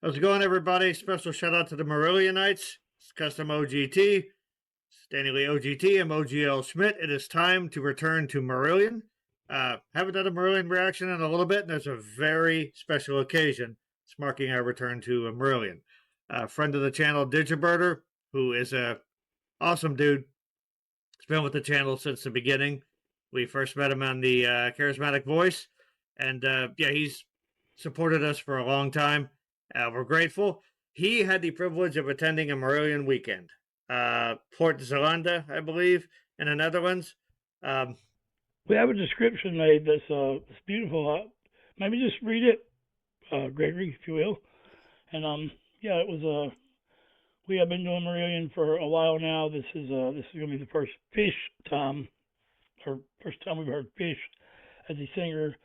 How's it going, everybody? Special shout out to the Marillionites, Custom OGT, Stanley OGT, and OGL Schmidt. It is time to return to Marillion. Haven't done a Marillion reaction in a little bit, and there's a very special occasion. It's marking our return to a Marillion. Friend of the channel, Digibirder, who is a awesome dude. He's been with the channel since the beginning. We first met him on the Charismatic Voice, and yeah, he's supported us for a long time. We're grateful. He had the privilege of attending a Marillion Weekend, Port Zélande, I believe, in the Netherlands. We have a description made that's it's beautiful. Maybe just read it, Gregory, if you will. And yeah, it was we have been doing Marillion for a while now. This is going to be the first Fish time, or first time we've heard Fish as a singer.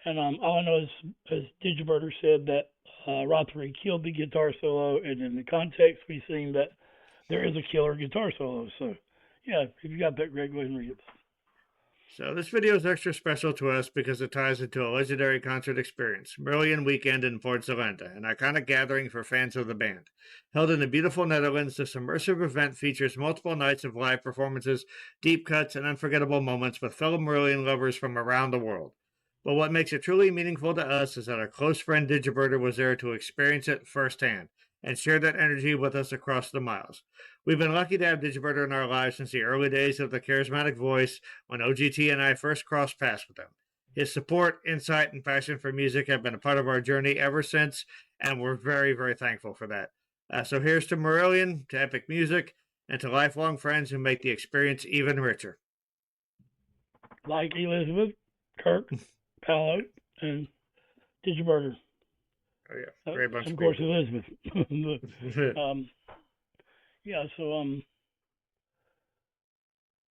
And all I know is, as Digibirder said, that Rothery killed the guitar solo, and in the context, we've seen that there is a killer guitar solo. So, yeah, if you got that, Greg, go ahead and read it. So this video is extra special to us because it ties into a legendary concert experience, Marillion Weekend in Port Zélande, an iconic gathering for fans of the band. Held in the beautiful Netherlands, this immersive event features multiple nights of live performances, deep cuts, and unforgettable moments with fellow Marillion lovers from around the world. But what makes it truly meaningful to us is that our close friend Digibirder was there to experience it firsthand and share that energy with us across the miles. We've been lucky to have Digibirder in our lives since the early days of the Charismatic Voice when OGT and I first crossed paths with him. His support, insight, and passion for music have been a part of our journey ever since, and we're very, very thankful for that. So here's to Marillion, to epic music, and to lifelong friends who make the experience even richer. Like Elizabeth, Kirk, Paolo, and Digibirder. Oh yeah, great bunch of course, Elizabeth. Yeah, so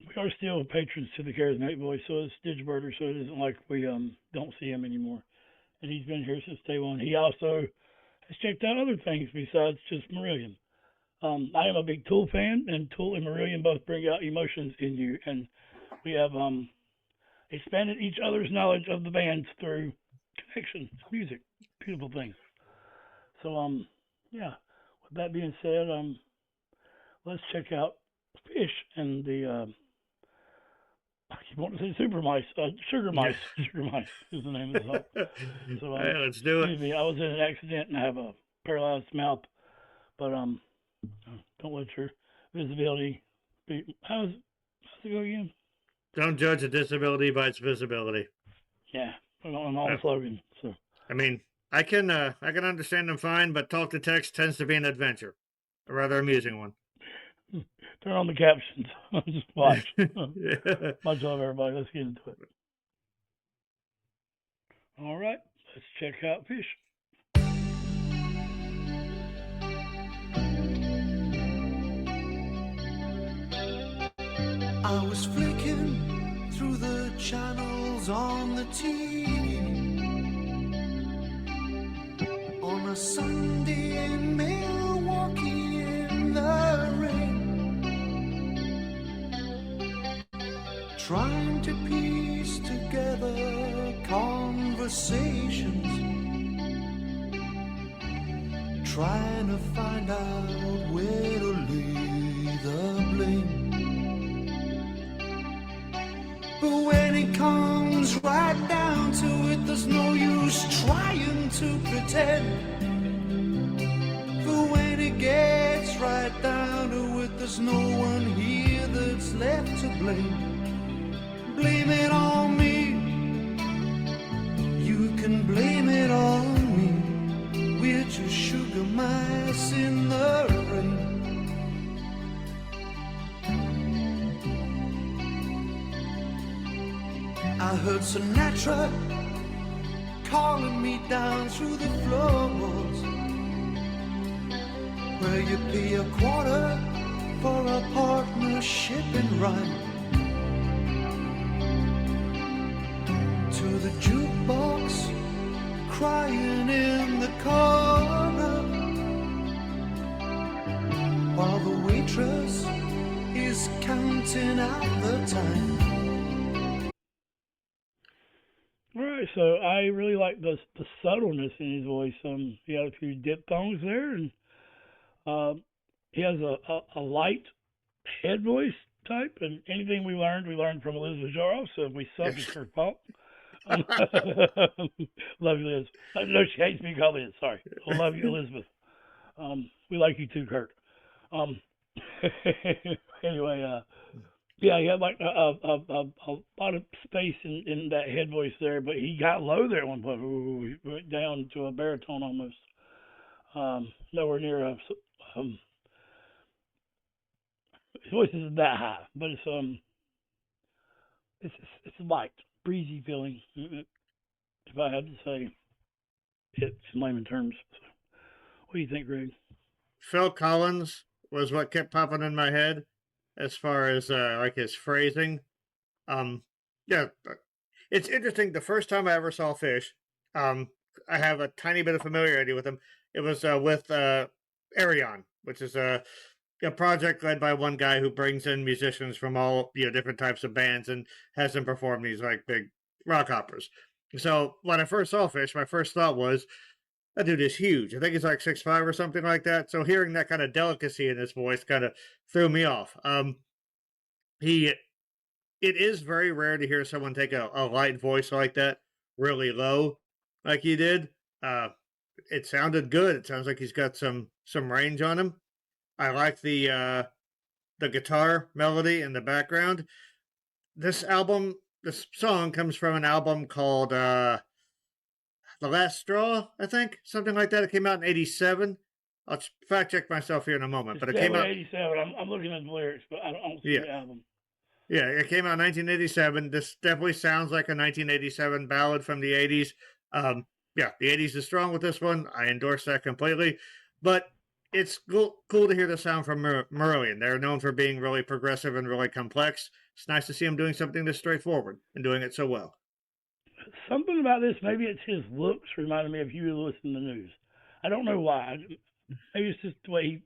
we are still patrons to the Charismatic Voice, so it's Digibirder, so it isn't like we don't see him anymore. And he's been here since day one. He also has checked out other things besides just Marillion. I am a big Tool fan, and Tool and Marillion both bring out emotions in you, and we have expanded each other's knowledge of the bands through connection, music, beautiful things. So yeah, with that being said, let's check out Fish and the I keep wanting to say Super Mice, Sugar Mice. Sugar Mice is the name of the song. So hey, let's do it. I was in an accident and I have a paralyzed mouth, but don't let your visibility be. How's it go again? Don't judge a disability by its visibility. Yeah, on all the slogan. So I mean, I can understand them fine, but talk to text tends to be an adventure, a rather amusing one. Turn on the captions. Just watch. Yeah. Much love, everybody. Let's get into it. All right, let's check out Fish. I was flicking through the channels on the TV on a Sunday in Milwaukee in the rain, trying to piece together conversations, trying to find out where to lay the blame. But when it comes right down to it, there's no use trying to pretend. But when it gets right down to it, there's no one here that's left to blame. Blame it on me. You can blame it on me. We're just sugar mice in the rain. I heard Sinatra calling me down through the floorboards, where you pay a quarter for a partnership in rhyme. To the jukebox crying in the corner, while the waitress is counting out the time. All right, so I really like the subtleness in his voice. He had a few diphthongs there, and he has a light head voice type. And anything we learned from Elizabeth Jarrow. So if we suck, it's her fault. Love you, Liz. No, she hates me called Liz. Sorry. I love you, Elizabeth. We like you too, Kurt. Anyway, yeah, he had like a lot of space in that head voice there, but he got low there at one point. Ooh, he went down to a baritone almost. Nowhere near his voice isn't that high, but it's light, breezy feeling. If I had to say it in layman terms. So, what do you think, Greg? Phil Collins was what kept popping in my head as far as like his phrasing. Yeah, it's interesting. The first time I ever saw Fish, I have a tiny bit of familiarity with him. It was with Arion, which is a project led by one guy who brings in musicians from all different types of bands and has them perform these like big rock operas. So when I first saw Fish, my first thought was, that dude is huge. I think he's like 6'5" or something like that. So hearing that kind of delicacy in his voice kind of threw me off. It is very rare to hear someone take a light voice like that really low, like he did. It sounded good. It sounds like he's got some range on him. I like the guitar melody in the background. This song comes from an album called The Last Straw, I think, something like that. It came out in '87. I'll fact check myself here in a moment, but it came out '87. I'm looking at the lyrics, but I don't see the album. Yeah, it came out in 1987. This definitely sounds like a 1987 ballad from the '80s. Yeah, the '80s is strong with this one. I endorse that completely. But it's cool to hear the sound from Marillion. They're known for being really progressive and really complex. It's nice to see them doing something this straightforward and doing it so well. Something about this, maybe it's his looks, reminded me of you listening to the news. I don't know why. Maybe it's just the way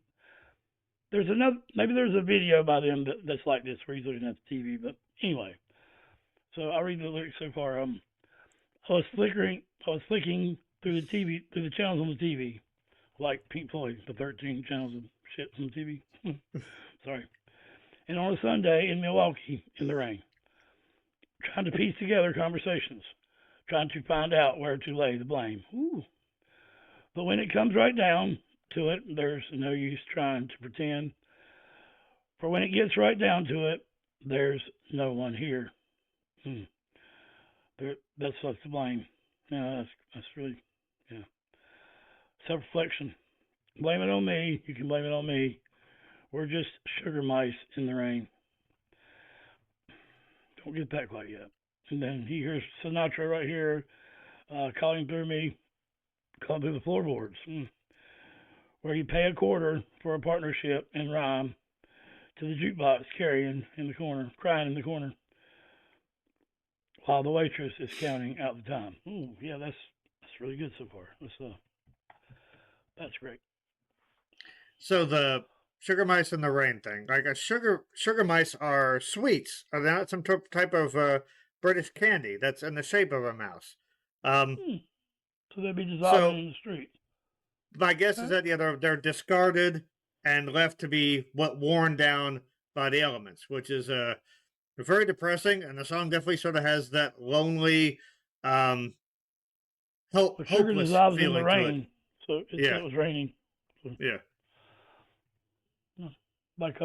maybe there's a video by them that's like this where he's looking at the TV. But anyway, so I'll read the lyrics so far. I was flicking through the channels on the TV, like Pink Floyd, the 13 channels of shit on the TV. Sorry. And on a Sunday in Milwaukee in the rain, trying to piece together conversations, trying to find out where to lay the blame. Ooh. But when it comes right down to it, there's no use trying to pretend. For when it gets right down to it, there's no one here. That's what's to blame. Yeah, that's really, yeah. Self-reflection. Blame it on me. You can blame it on me. We're just sugar mice in the rain. Don't get that quite yet. And then he hears Sinatra right here calling through the floorboards, where you pay a quarter for a partnership and rhyme to the jukebox crying in the corner, while the waitress is counting out the time. Ooh, yeah, that's really good so far. That's great. So the sugar mice in the rain thing, like a sugar mice are sweets. Are they not some type of British candy that's in the shape of a mouse? So they'd be dissolving in the street. My guess is that they're discarded and left to be worn down by the elements, which is very depressing. And the song definitely sort of has that lonely, hopeless feeling in the rain, to it. So it was raining. So, yeah, like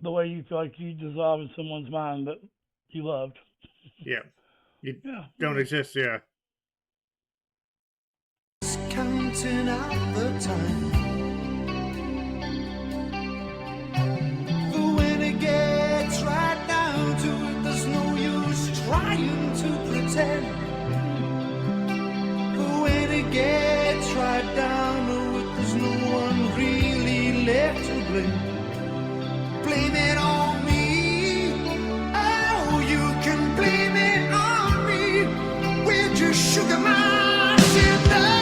the way you feel like you dissolve in someone's mind that you loved. Yeah, you don't exist. Yeah. Counting out the time, but when it gets right down to it, there's no use trying to pretend. But when it gets right down to it, there's no one really left to blame. Blame it on me. Oh, you can blame it on me. We're just sugar mice in the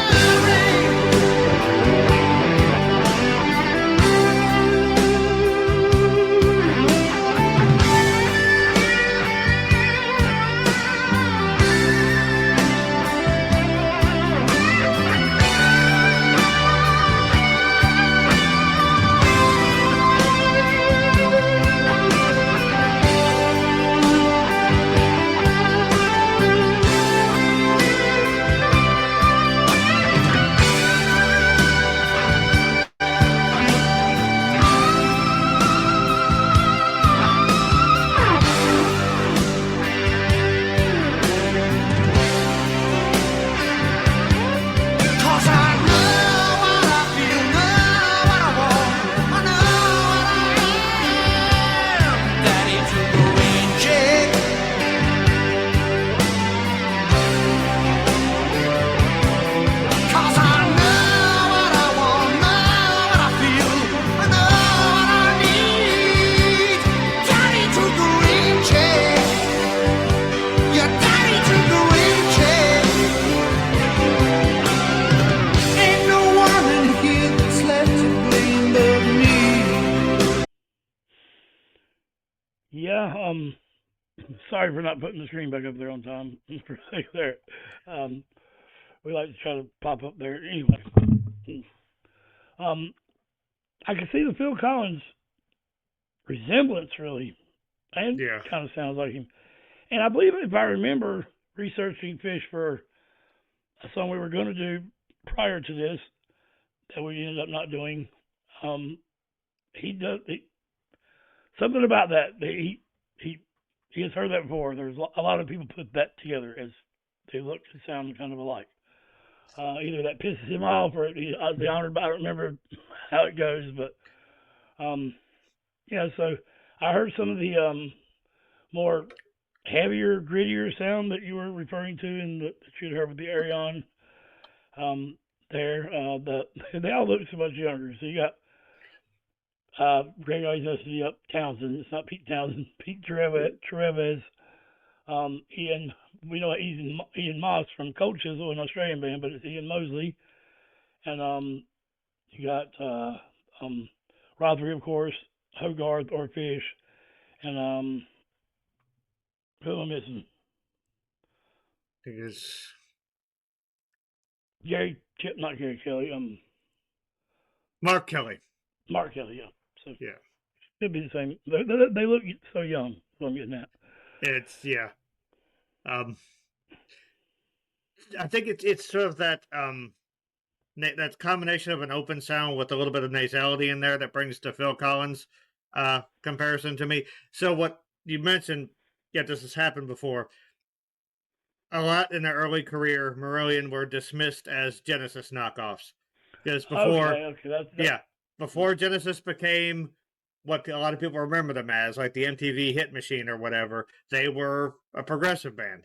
Yeah. Sorry for not putting the screen back up there on time. For sake there. We like to try to pop up there anyway. I can see the Phil Collins resemblance, really, and Yeah. kind of sounds like him. And I believe, if I remember researching Fish for a song we were going to do prior to this, that we ended up not doing, something about that. He has heard that before. There's a lot of people put that together as they look and sound kind of alike. Either that pisses him off or I'd be honored by. I don't remember how it goes, but yeah. So I heard some of the more heavier, grittier sound that you were referring to, and that you'd heard with the Arion there. They all look so much younger. So you got Greg always knows up Townsend. It's not Pete Townsend. Pete Trevez. Ian. We know Ian Moss from Cold Chisel, an Australian band, but it's Ian Mosley. And you got Rothery, of course, Hogarth or Fish, and who am I missing? I think it's Not Gary Kelly. Mark Kelly. Mark Kelly, yeah. So Yeah. Could be the same. They look so young. That's what I'm getting at. It's I think it's sort of that that combination of an open sound with a little bit of nasality in there that brings the Phil Collins comparison to me. So what you mentioned, this has happened before. A lot in their early career, Marillion were dismissed as Genesis knockoffs because before, before Genesis became what a lot of people remember them as, like the MTV Hit Machine or whatever, they were a progressive band.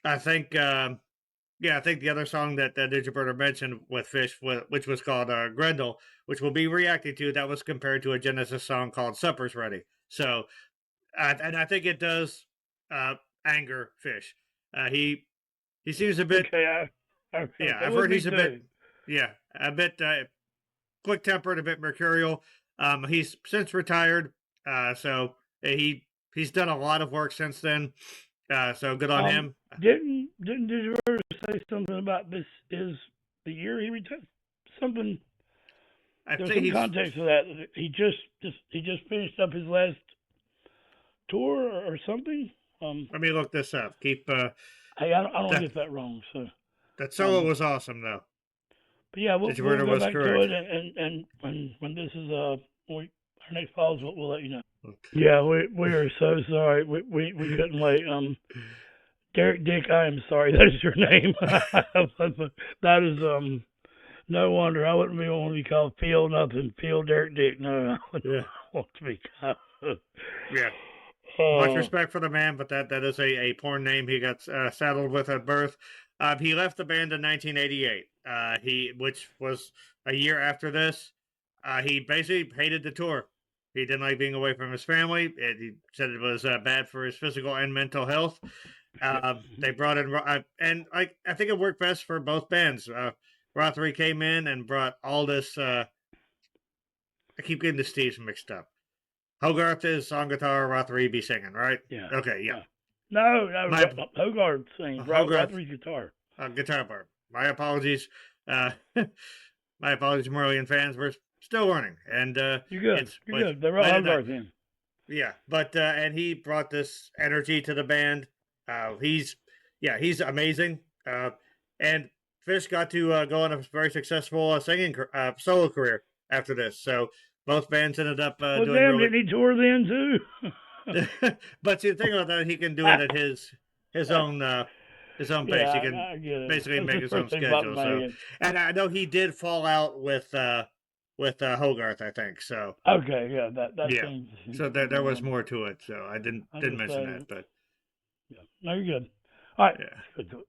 I think the other song that Digibirder mentioned with Fish, which was called Grendel, which we'll be reacting to, that was compared to a Genesis song called Supper's Ready. So, and I think it does anger Fish. He seems a bit, I've heard he's a bit quick-tempered, a bit mercurial. He's since retired, so he's done a lot of work since then. So good on him. Didn't Digibirder say something about this is the year he retired? Something. There's some context to that. He just finished up his last tour or something. Let me look this up. Hey, I don't want to get that wrong. So that solo was awesome, though. But yeah, we'll go back correct. to it, and when this is our next pause, we'll let you know. Okay. Yeah, we are so sorry. We couldn't wait. Derek Dick, I am sorry. That is your name. That is no wonder. I wouldn't want to be called Phil nothing. Phil Derek Dick. No, I wouldn't want to be called. Yeah. Much respect for the man, but that is a porn name he got saddled with at birth. He left the band in 1988. Which was a year after this. He basically hated the tour. He didn't like being away from his family. He said it was bad for his physical and mental health. They brought in, and I think it worked best for both bands. Rothery came in and brought all this. I keep getting the Steves mixed up. Hogarth is on guitar, Rothery be singing, right? Yeah. Okay, yeah. No, Hogarth sings. Rothery's guitar. Guitar part. My apologies. My apologies, Marillion fans. We're still learning, and you're good. You're good. They're all Hogarth in. Yeah, but and he brought this energy to the band. He's amazing. And Fish got to go on a very successful singing solo career after this. So both bands ended up doing. Didn't he tour then too? But see, the thing about that, he can do it at his own pace. He can basically make his own schedule. So, and I know he did fall out with Hogarth, I think. So okay, yeah, that seems. So there was more to it. So I didn't mention that, but yeah, no, you're good. All right, yeah. Good to it.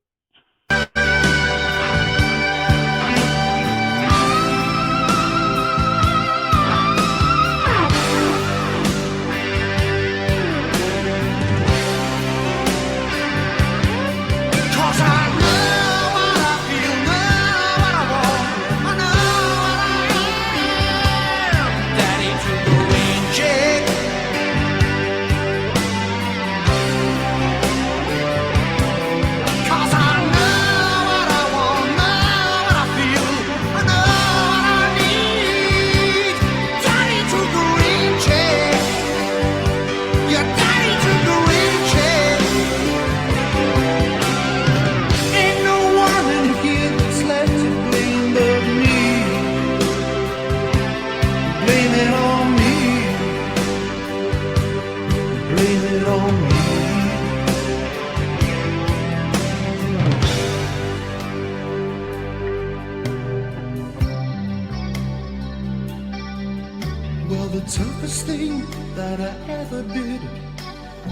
that I ever did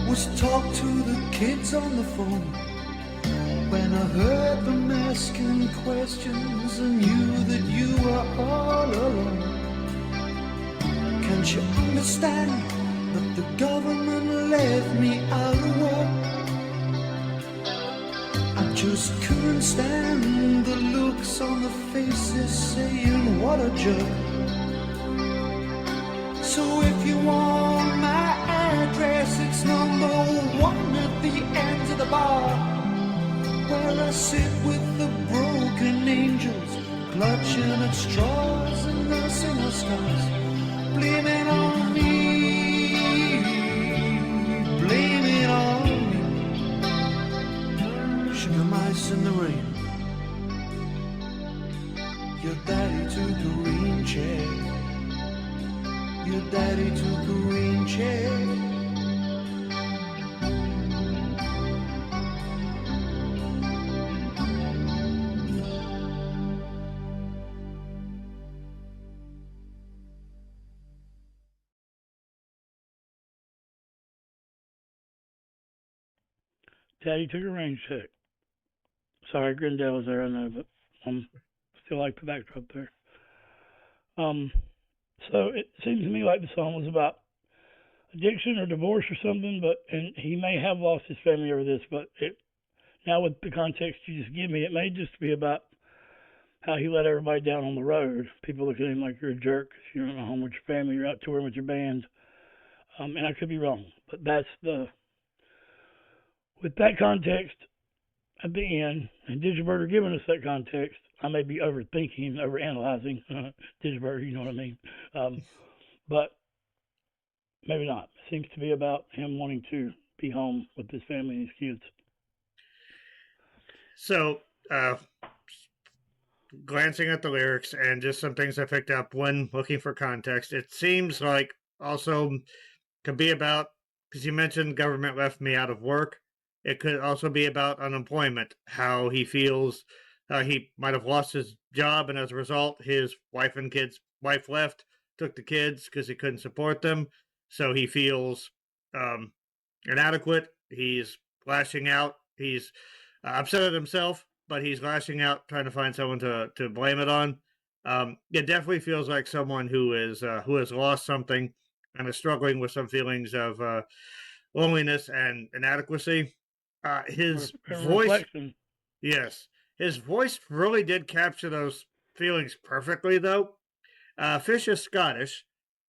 was talk to the kids on the phone. When I heard them asking questions and knew that you were all alone. Can't you understand that the government left me out of work? I just couldn't stand the looks on the faces saying what a jerk. So if you want my address, it's number 1 at the end of the bar, where I sit with the broken angels, clutching at straws and nursing our scars. Blame it on me, blame it on me. Sugar mice in the rain. Your daddy took a green chair. Your daddy took a green chair. Daddy took a rain check. Sorry, Grindel was there, I know, but still like the backdrop there. So it seems to me like the song was about addiction or divorce or something, and he may have lost his family over this, but now with the context you just give me, it may just be about how he let everybody down on the road. People look at him like you're a jerk because you're not home with your family, you're out touring with your band. And I could be wrong, but with that context at the end, and Digibirder giving us that context, I may be overthinking, overanalyzing. Digibirder, you know what I mean. But maybe not. It seems to be about him wanting to be home with his family and his kids. So, glancing at the lyrics and just some things I picked up when looking for context, it seems like also could be about, because you mentioned government left me out of work. It could also be about unemployment, how he feels he might have lost his job, and as a result, his wife left, took the kids because he couldn't support them. So he feels inadequate. He's lashing out. He's upset at himself, but he's lashing out, trying to find someone to blame it on. It definitely feels like someone who has lost something and is struggling with some feelings of loneliness and inadequacy. His voice, reflection. yes, his voice really did capture those feelings perfectly, though. Fish is Scottish,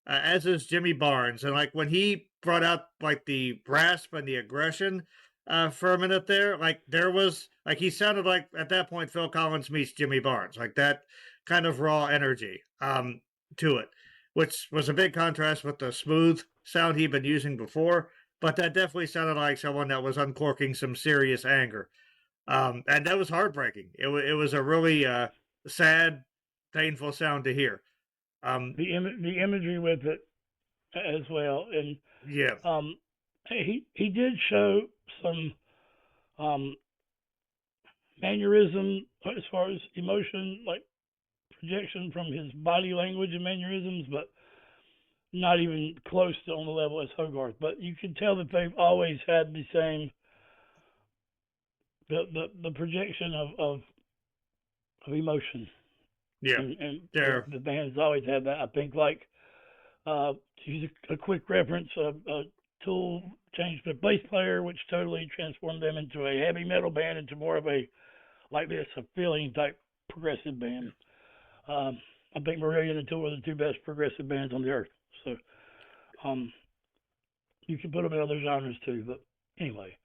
as is Jimmy Barnes, and like when he brought out like the rasp and the aggression for a minute there, like there was like he sounded like at that point Phil Collins meets Jimmy Barnes, like that kind of raw energy to it, which was a big contrast with the smooth sound he'd been using before. But that definitely sounded like someone that was uncorking some serious anger. And that was heartbreaking. It was a really sad, painful sound to hear. The imagery with it as well, and Yeah, he did show some mannerism as far as emotion, like projection from his body language and mannerisms, but not even close to on the level as Hogarth. But you can tell that they've always had the same the projection of emotion. yeah. And There, the band has always had that. I think, like, to use a quick reference, Tool changed their bass player, which totally transformed them into a heavy metal band, into more of a feeling type progressive band. I think Marillion and Tool are the two best progressive bands on the earth. So, you can put them in other genres too. But anyway,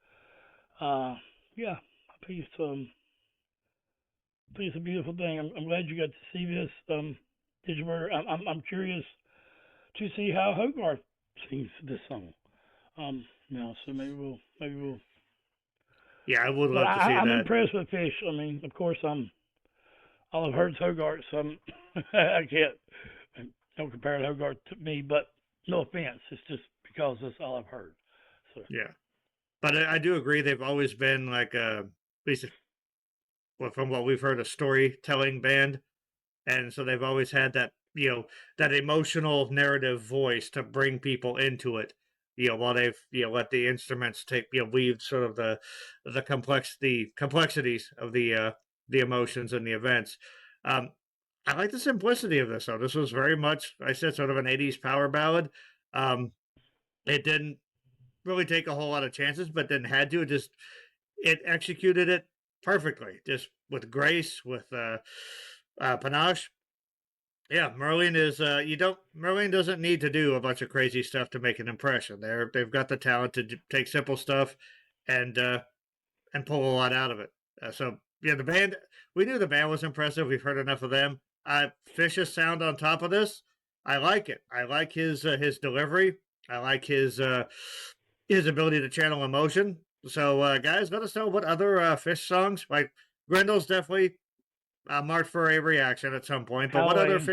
yeah, I think it's a beautiful thing. I'm glad you got to see this, Digibirder. I'm curious to see how Hogarth sings this song. Now, so maybe we'll. yeah, I would But love to see I'm that. impressed with Fish. I mean, of course, all I've heard is Hogarth, so I don't compare Hogarth to me. But no offense, it's just because that's all I've heard. So Yeah, but I do agree they've always been like at least from what we've heard, a storytelling band, and so they've always had that that emotional narrative voice to bring people into it. While they've let the instruments take weave sort of the complexities of the emotions and the events. Um, I like the simplicity of this. So this was very much, I said, sort of an '80s power ballad. Um, it didn't really take a whole lot of chances, but then had to. It executed it perfectly, just with grace, with panache. Yeah, Marillion doesn't need to do a bunch of crazy stuff to make an impression. They've got the talent to take simple stuff and pull a lot out of it. So yeah, the band, we knew the band was impressive. We've heard enough of them. Fish's sound on top of this, I like it. I like his delivery. I like his ability to channel emotion. So guys, let us know what other Fish songs, like Grendel's definitely marked for a reaction at some point. But Halloween.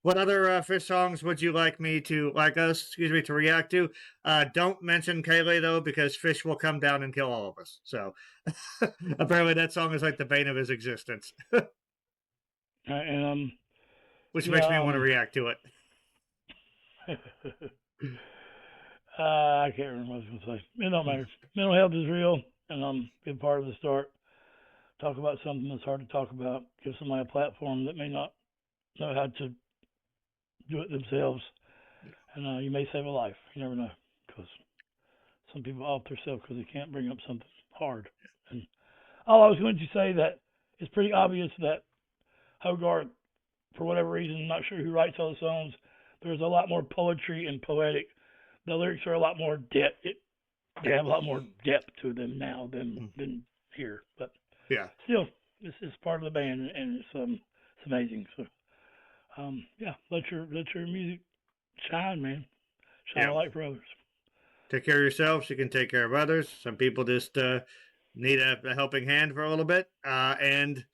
what other Fish songs would you like me to to react to? Don't mention Kaylee though, because Fish will come down and kill all of us. So apparently that song is like the bane of his existence, And which makes me yeah, want to react to it. I can't remember what I was going to say. It don't matter. Mental health is real, and be a part of the start. Talk about something that's hard to talk about. Give somebody a platform that may not know how to do it themselves, and you may save a life. You never know, because some people off themselves because they can't bring up something hard. And all I was going to say that it's pretty obvious that Hogarth, for whatever reason, I'm not sure who writes all the songs. There's a lot more poetry and poetic. The lyrics are a lot more depth. They have a lot more depth to them now than here. But Yeah, still, this is part of the band, and it's amazing. So yeah, let your music shine, man. Shine a yeah. light for others. Take care of yourselves. You can take care of others. Some people just need a helping hand for a little bit. And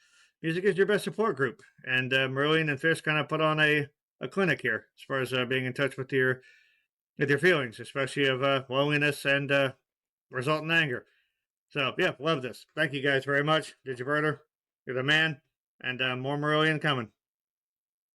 music is your best support group. And Marillion and Fish kind of put on a clinic here as far as being in touch with your feelings, especially of loneliness and resultant anger. So yeah, love this. Thank you guys very much. Digibirder, you're the man. And more Marillion coming.